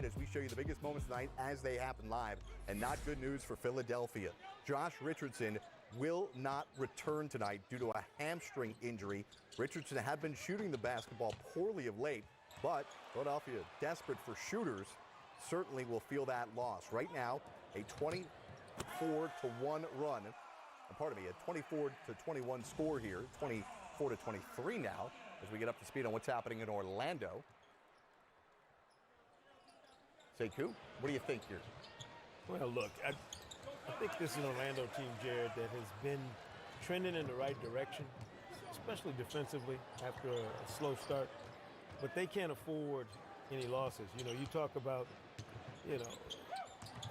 8 as we show you the biggest moments tonight as they happen live. And not good news for Philadelphia. Josh Richardson will not return tonight due to a hamstring injury. Richardson had been shooting the basketball poorly of late, but Philadelphia, desperate for shooters, certainly will feel that loss. Right now, a 24-1 run. Pardon me, a 24-21 score here, 24-23 now, as we get up to speed on what's happening in Orlando. Sekou, what do you think here? Well, look, I think this is an Orlando team, Jared, that has been trending in the right direction, especially defensively after a slow start. But they can't afford any losses. You know, you talk about, you know,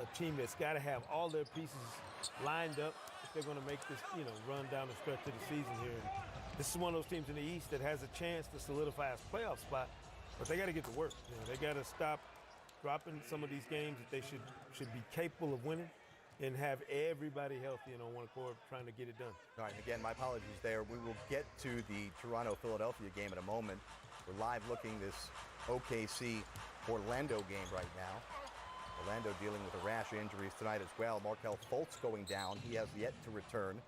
a team that's got to have all their pieces lined up if they're going to make this, you know, run down the stretch of the season here. This is one of those teams in the East that has a chance to solidify a playoff spot, but they got to get to work. You know, they got to stop dropping some of these games that they should be capable of winning and have everybody healthy and on one accord trying to get it done. All right, again, my apologies there. We will get to the Toronto-Philadelphia game in a moment. We're live looking this OKC-Orlando game right now. Orlando dealing with a rash of injuries tonight as well. Markelle Fultz going down. He has yet to return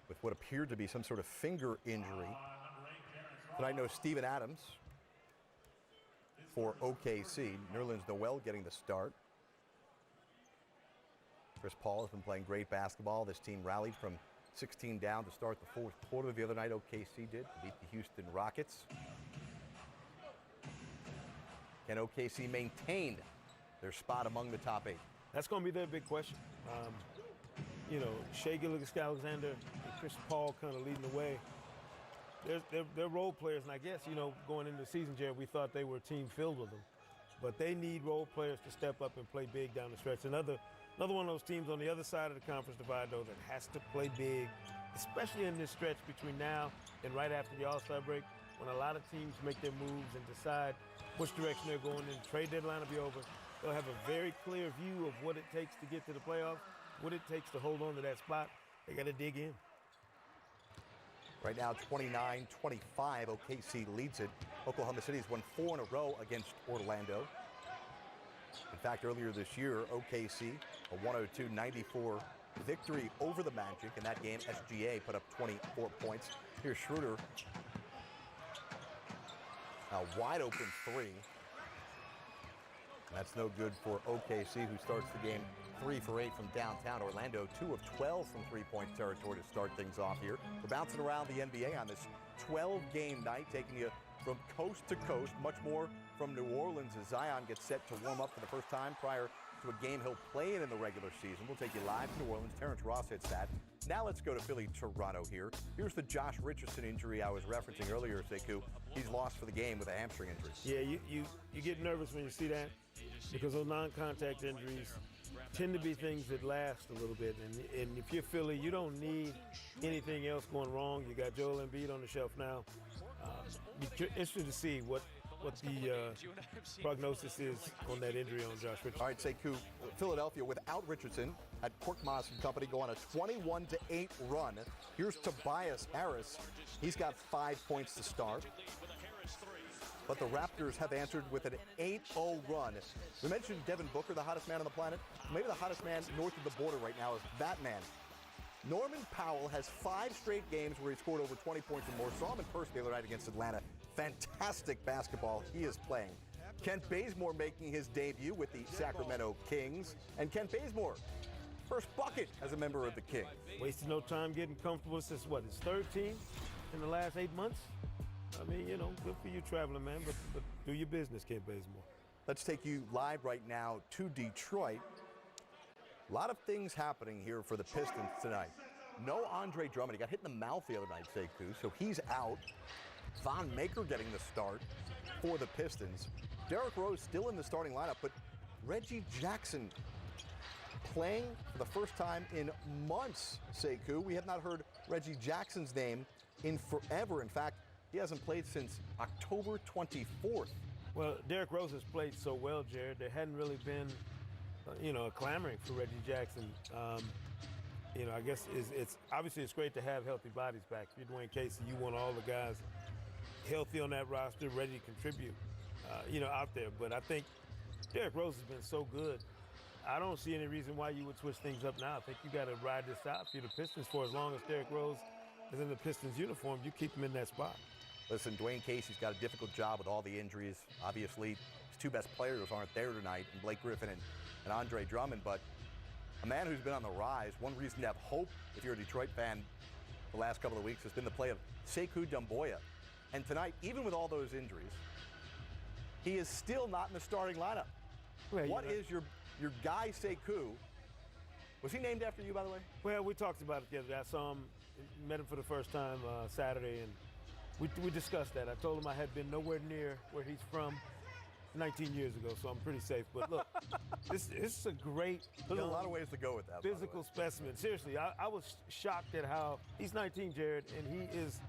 with what appeared to be some sort of finger injury. Tonight, no Steven Adams for OKC. Nerlens Noel getting the start. Chris Paul has been playing great basketball. This team rallied from 16 down to start the fourth quarter the other night. OKC did to beat the Houston Rockets. Can OKC maintain their spot among the top 8? That's going to be their big question. You know, Shai Gilgeous-Alexander and Chris Paul kind of leading the way. They're role players, and I guess, you know, going into the season, Jared, we thought they were a team filled with them. But they need role players to step up and play big down the stretch. Another one of those teams on the other side of the conference divide, though, that has to play big, especially in this stretch between now and right after the All-Star break, when a lot of teams make their moves and decide which direction they're going in. The trade deadline will be over. They'll have a very clear view of what it takes to get to the playoffs, what it takes to hold on to that spot. They got to dig in. Right now, 29-25, OKC leads it. Oklahoma City's won 4 in a row against Orlando. In fact, earlier this year, OKC, a 102-94 victory over the Magic. In that game, SGA put up 24 points. Here's Schroeder. A wide open 3. That's no good for OKC, who starts the game 3 for 8 from downtown. Orlando, 2 of 12 from three-point territory to start things off here. We're bouncing around the NBA on this 12-game night, taking you from coast to coast, much more from New Orleans as Zion gets set to warm up for the first time prior to a game he'll play in the regular season. We'll take you live to New Orleans. Terrence Ross hits that. Now let's go to Philly-Toronto here. Here's the Josh Richardson injury I was referencing earlier, Sekou. He's lost for the game with a hamstring injury. Yeah, you get nervous when you see that because those non-contact injuries tend to be things that last a little bit. And if you're Philly, you don't need anything else going wrong. You got Joel Embiid on the shelf now. Be interested to see what the prognosis is on that injury on Josh Richardson. All right, Sekou, Philadelphia without Richardson had Korkmaz and company go on a 21-8 run. Here's Tobias Harris. He's got 5 points to start. But the Raptors have answered with an 8-0 run. We mentioned Devin Booker, the hottest man on the planet. Maybe the hottest man north of the border right now is that man. Norman Powell has 5 straight games where he scored over 20 points or more. Saw him in person the other night against Atlanta. Fantastic basketball he is playing. Kent Bazemore making his debut with the Sacramento Kings. And Kent Bazemore, first bucket as a member of the Kings. Wasted no time getting comfortable since, what, his third team in the last 8 months? I mean, you know, good for you traveling, man, but do your business, Kent Bazemore. Let's take you live right now to Detroit. A lot of things happening here for the Pistons tonight. No Andre Drummond. He got hit in the mouth the other night, Sekou, so he's out. Von Maker getting the start for the Pistons. Derrick Rose still in the starting lineup, but Reggie Jackson playing for the first time in months, Sekou. We have not heard Reggie Jackson's name in forever. In fact, he hasn't played since October 24th. Well, Derrick Rose has played so well, Jared. There hadn't really been, a clamoring for Reggie Jackson. I guess it's obviously it's great to have healthy bodies back. If you're Dwayne Casey, you want all the guys healthy on that roster, ready to contribute, out there. But I think Derrick Rose has been so good. I don't see any reason why you would switch things up now. I think you got to ride this out for the Pistons for as long as Derrick Rose is in the Pistons uniform. You keep him in that spot. Listen, Dwayne Casey's got a difficult job with all the injuries. Obviously, his two best players aren't there tonight, and Blake Griffin and Andre Drummond, but a man who's been on the rise. One reason to have hope, if you're a Detroit fan, the last couple of weeks has been the play of Sekou Smith. And tonight, even with all those injuries, he is still not in the starting lineup. Well, what is your guy, Sekou? Was he named after you, by the way? Well, we talked about it the other day. I saw him, met him for the first time Saturday, and we discussed that. I told him I had been nowhere near where he's from 19 years ago, so I'm pretty safe. But look, this is a great, there's a lot of ways to go with that. Physical specimen. Seriously, I was shocked at how he's 19, Jared, and he is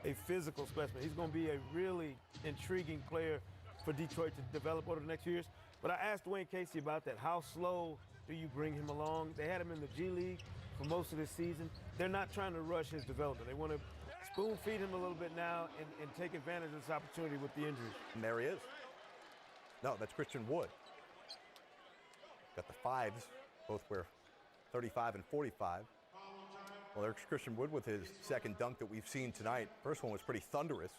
a physical specimen. He's going to be a really intriguing player for Detroit to develop over the next few years. But I asked Dwayne Casey about that. How slow do you bring him along? They had him in the G League for most of this season. They're not trying to rush his development. They want to spoon feed him a little bit now and take advantage of this opportunity with the injuries. And there he is. No, that's Christian Wood. Got the fives, both wear 35 and 45. Well, there's Christian Wood with his second dunk that we've seen tonight. First one was pretty thunderous.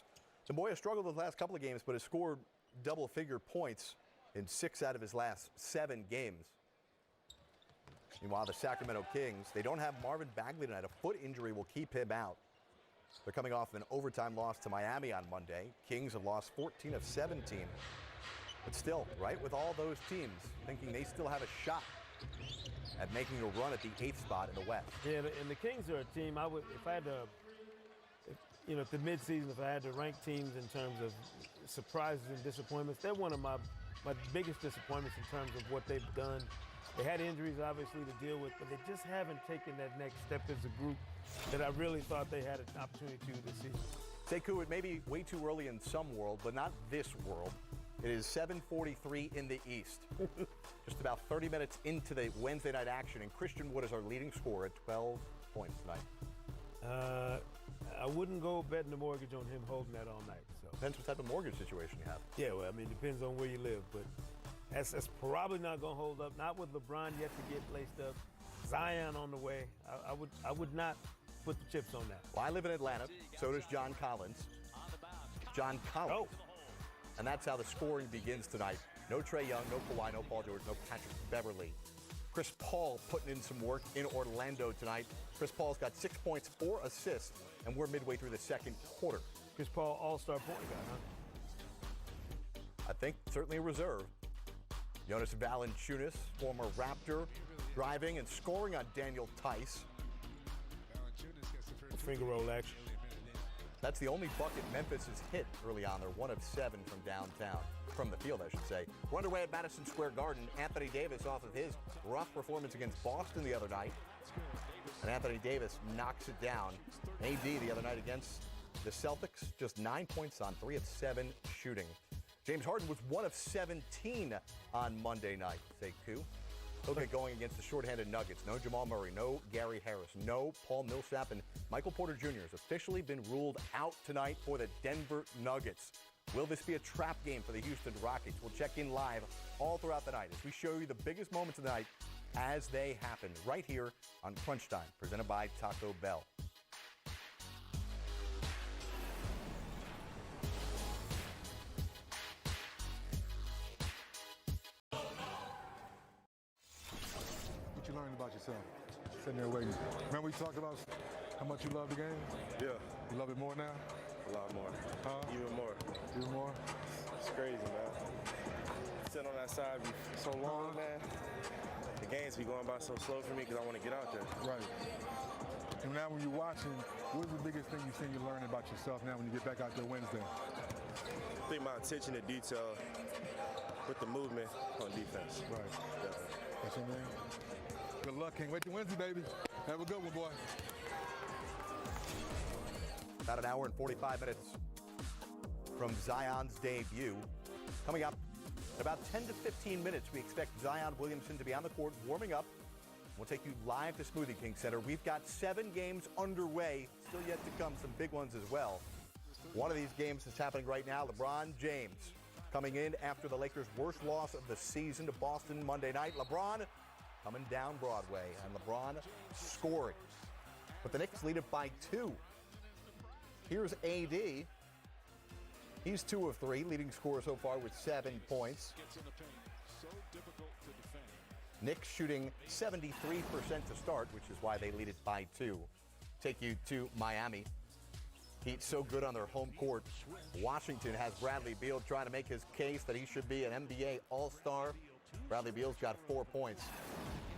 Demboya has struggled the last couple of games, but has scored double-figure points in 6 out of his last 7 games. Meanwhile, the Sacramento Kings, they don't have Marvin Bagley tonight. A foot injury will keep him out. They're coming off an overtime loss to Miami on Monday. Kings have lost 14 of 17. But still, right with all those teams, thinking they still have a shot at making a run at the 8th spot in the West. Yeah, and the Kings are a team I would, if I had to, at the midseason, if I had to rank teams in terms of surprises and disappointments, they're one of my biggest disappointments in terms of what they've done. They had injuries, obviously, to deal with, but they just haven't taken that next step as a group that I really thought they had an opportunity to this season. Sekou, it may be way too early in some world, but not this world. It is 7:43 in the East. Just about 30 minutes into the Wednesday night action, and Christian Wood is our leading scorer at 12 points tonight. I wouldn't go betting the mortgage on him holding that all night. So depends what type of mortgage situation you have. Yeah, well, I mean, it depends on where you live, but that's probably not going to hold up. Not with LeBron yet to get laced up. Zion on the way. I would not put the chips on that. Well, I live in Atlanta. So does John Collins. John Collins. Oh. And that's how the scoring begins tonight. No Trae Young, no Kawhi, no Paul George, no Patrick Beverley. Chris Paul putting in some work in Orlando tonight. Chris Paul's got 6 points, 4 assists, and we're midway through the second quarter. Chris Paul, all-star point guard, huh? I think certainly a reserve. Jonas Valanciunas, former Raptor, driving and scoring on Daniel Tice. Finger roll action. That's the only bucket Memphis has hit early on. They're 1 of 7 from downtown, from the field, I should say. We're underway at Madison Square Garden. Anthony Davis off of his rough performance against Boston the other night. And Anthony Davis knocks it down. AD the other night against the Celtics, just 9 points on 3 of 7 shooting. James Harden was 1 of 17 on Monday night, Sekou. He'll get going against the shorthanded Nuggets. No Jamal Murray, no Gary Harris, no Paul Millsap, and Michael Porter Jr. has officially been ruled out tonight for the Denver Nuggets. Will this be a trap game for the Houston Rockets? We'll check in live all throughout the night as we show you the biggest moments of the night as they happen right here on Crunch Time, presented by Taco Bell. What you learned about yourself? Sitting there waiting. Remember we talked about how much you love the game? Yeah, You love it more now? a lot more. Huh? Even more. Even more? It's crazy, man. Sitting on that side be so long, man. The games be going by so slow for me because I want to get out there. Right. And now when you're watching, what's the biggest thing you think you're learning about yourself now when you get back out there Wednesday? I think my attention to detail with the movement on defense. Right. Definitely. That's your name? Good luck. Can't wait to Wednesday, baby. Have a good one, boy. About an hour and 45 minutes from Zion's debut. Coming up in about 10 to 15 minutes, we expect Zion Williamson to be on the court warming up. We'll take you live to Smoothie King Center. We've got 7 games underway, still yet to come, some big ones as well. One of these games is happening right now. LeBron James Coming in after the Lakers' worst loss of the season to Boston Monday night, LeBron coming down Broadway, and LeBron scoring. But the Knicks lead it by 2. Here's AD. He's 2 of 3, leading scorer so far with 7 points. Knicks shooting 73% to start, which is why they lead it by 2. Take you to Miami. Heat so good on their home court. Washington has Bradley Beal trying to make his case that he should be an NBA All-Star. Bradley Beal's got 4 points.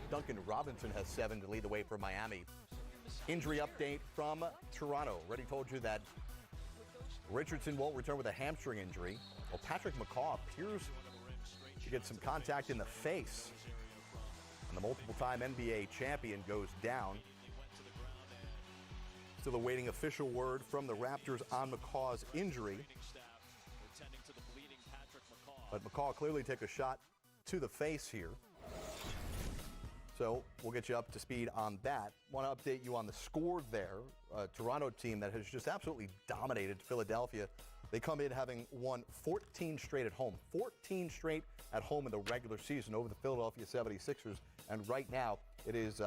Duncan Robinson has 7 to lead the way for Miami. Injury update from Toronto. Already told you that Richardson won't return with a hamstring injury. Well, Patrick McCaw appears to get some contact in the face. And the multiple-time NBA champion goes down. Still awaiting official word from the Raptors on McCaw's injury. But McCaw clearly took a shot to the face here. So we'll get you up to speed on that. Want to update you on the score there. A Toronto team that has just absolutely dominated Philadelphia. They come in having won 14 straight at home. 14 straight at home in the regular season over the Philadelphia 76ers. And right now it is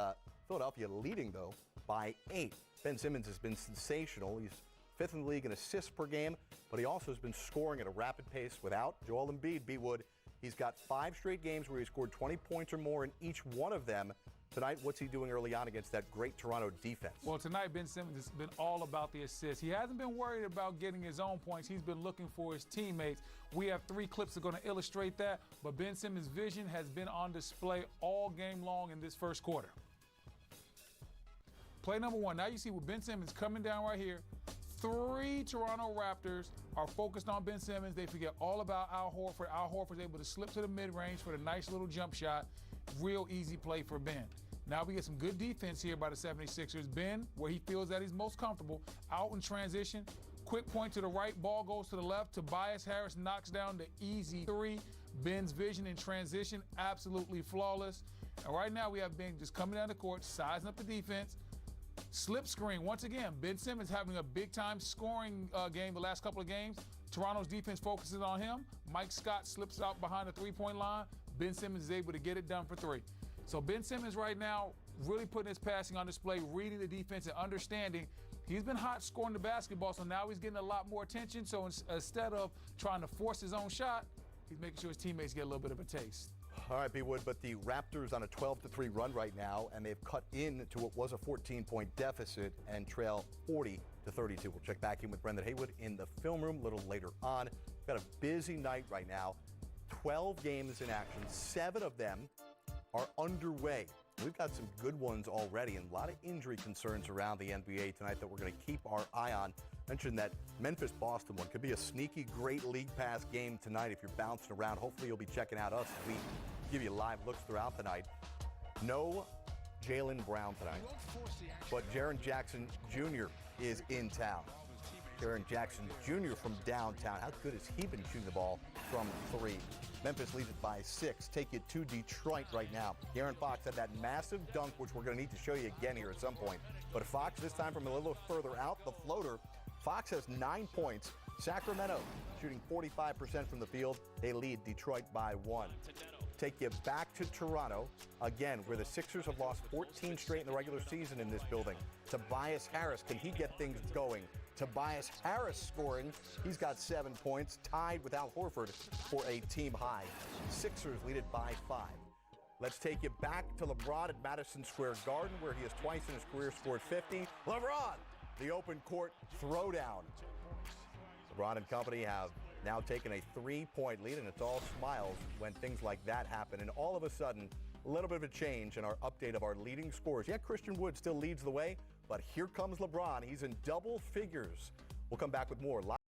Philadelphia leading, though, by 8. Ben Simmons has been sensational. He's 5th in the league in assists per game, but he also has been scoring at a rapid pace without Joel Embiid. B-Wood, he's got 5 straight games where he scored 20 points or more in each one of them. Tonight, what's he doing early on against that great Toronto defense? Well, tonight, Ben Simmons has been all about the assists. He hasn't been worried about getting his own points. He's been looking for his teammates. We have 3 clips that are going to illustrate that, but Ben Simmons' vision has been on display all game long in this first quarter. Play number 1. Now you see with Ben Simmons coming down right here. 3 Toronto Raptors are focused on Ben Simmons. They forget all about Al Horford. Al Horford's able to slip to the mid-range for the nice little jump shot. Real easy play for Ben. Now we get some good defense here by the 76ers. Ben, where he feels that he's most comfortable, out in transition. Quick point to the right, ball goes to the left. Tobias Harris knocks down the easy 3. Ben's vision in transition, absolutely flawless. And right now we have Ben just coming down the court, sizing up the defense. Slip screen, once again, Ben Simmons having a big-time scoring game the last couple of games. Toronto's defense focuses on him. Mike Scott slips out behind the three-point line. Ben Simmons is able to get it done for 3. So Ben Simmons right now really putting his passing on display, reading the defense and understanding. He's been hot scoring the basketball, so now he's getting a lot more attention. So instead of trying to force his own shot, he's making sure his teammates get a little bit of a taste. All right, B-Wood, but the Raptors on a 12-3 run right now, and they've cut into what was a 14-point deficit and trail 40-32. We'll check back in with Brendan Haywood in the film room a little later on. We've got a busy night right now. 12 games in action. 7 of them are underway. We've got some good ones already and a lot of injury concerns around the NBA tonight that we're going to keep our eye on. Mentioned that Memphis-Boston one could be a sneaky, great League Pass game tonight if you're bouncing around. Hopefully you'll be checking out us as we give you live looks throughout the night. No Jaylen Brown tonight, but Jaren Jackson Jr. is in town. Jaren Jackson Jr. from downtown. How good has he been shooting the ball from 3? Memphis leads it by 6. Take you to Detroit right now. De'Aaron Fox had that massive dunk, which we're going to need to show you again here at some point. But Fox, this time from a little further out, the floater. Fox has 9 points. Sacramento shooting 45% from the field. They lead Detroit by 1. Take you back to Toronto, again, where the Sixers have lost 14 straight in the regular season in this building. Tobias Harris, can he get things going? Tobias Harris scoring. He's got 7 points, tied with Al Horford for a team high. Sixers lead it by 5. Let's take you back to LeBron at Madison Square Garden, where he has twice in his career scored 50. LeBron, the open court throwdown. LeBron and company have now taken a 3-point lead, and it's all smiles when things like that happen. And all of a sudden, a little bit of a change in our update of our leading scorers. Yeah, Christian Wood still leads the way, but here comes LeBron. He's in double figures. We'll come back with more live.